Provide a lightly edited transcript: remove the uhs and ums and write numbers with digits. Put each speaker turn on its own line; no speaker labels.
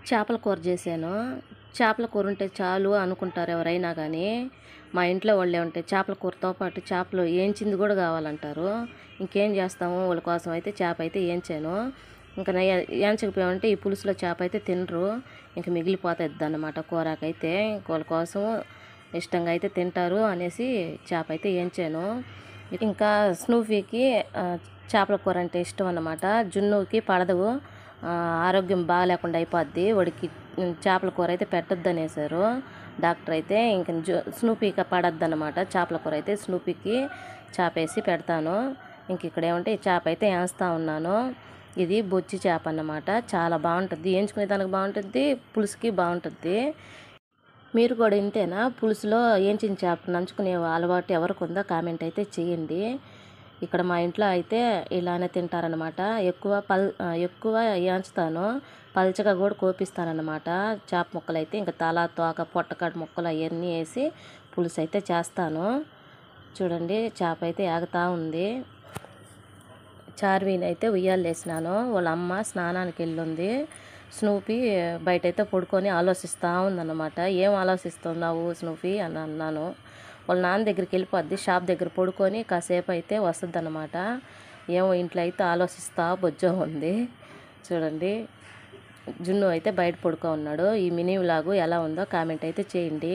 చేపల కూర చేశాను. చేపల కూర ఉంటే చాలు అనుకుంటారు ఎవరైనా కానీ, మా ఇంట్లో వాళ్ళే ఉంటే చేపల కూరతో పాటు చేపలు ఏంచింది కూడా కావాలంటారు. ఇంకేం చేస్తాము, వాళ్ళ కోసం అయితే చేప అయితే ఏంచాను. ఇంకా ఏంచకపోయామంటే ఈ పులుసులో చేప అయితే తినరు, ఇంక మిగిలిపోతుంది అన్నమాట కూరకైతే. వాళ్ళ కోసం ఇష్టంగా అయితే తింటారు అనేసి చేప అయితే ఏంచాను. ఇంకా స్నూఫీకి చేపల కూర అంటే ఇష్టం అన్నమాట. జున్నుకి పడదు, ఆరోగ్యం బాగాలేకుండా అయిపోద్ది, వాడికి చేపల కూర అయితే పెట్టొద్దు అనేసారు డాక్టర్ అయితే. ఇంక స్నూపీకి పడద్దు అనమాట చేపల కూర అయితే. స్నూపీకి చేప వేసి పెడతాను. ఇంక ఇక్కడ ఏమంటే ఈ చేప అయితే వేస్తూ ఉన్నాను. ఇది బొచ్చి చేప అన్నమాట, చాలా బాగుంటుంది, వేయించుకునే దానికి బాగుంటుంది, పులుసుకి బాగుంటుంది. మీరు కూడా ఇంతేనా, పులుసులో ఏంచిన చేప నంచుకునే అలవాటు ఎవరికి ఉందో కామెంట్ అయితే చేయండి. ఇక్కడ మా ఇంట్లో అయితే ఇలానే తింటారనమాట. ఎక్కువ ఏంచుతాను, పల్చగా కూడా కోపిస్తానన్నమాట చేప ముక్కలు అయితే. ఇంకా తల తోక పొట్టకాడు ముక్కలు అవన్నీ వేసి పులుసు అయితే చేస్తాను. చూడండి చేప అయితే ఆగుతూ ఉంది. చార్వీని అయితే ఉయ్యాలు వేసినాను, వాళ్ళ అమ్మ స్నానానికి వెళ్ళుంది. స్నూపీ బయట అయితే పడుకొని ఆలోచిస్తూ ఉందన్నమాట. ఏం ఆలోచిస్తున్నావు స్నూపీ అని అన్నాను. వాళ్ళ నాన్న దగ్గరికి వెళ్ళిపోద్ది, షాప్ దగ్గర పడుకొని కాసేపు అయితే వస్తుంది అన్నమాట. ఏమో ఇంట్లో అయితే ఆలోచిస్తూ బొజ్జో ఉంది. చూడండి జున్ను అయితే బయట పడుకో ఉన్నాడు. ఈ మినీ వ్లాగు ఎలా ఉందో కామెంట్ అయితే చేయండి.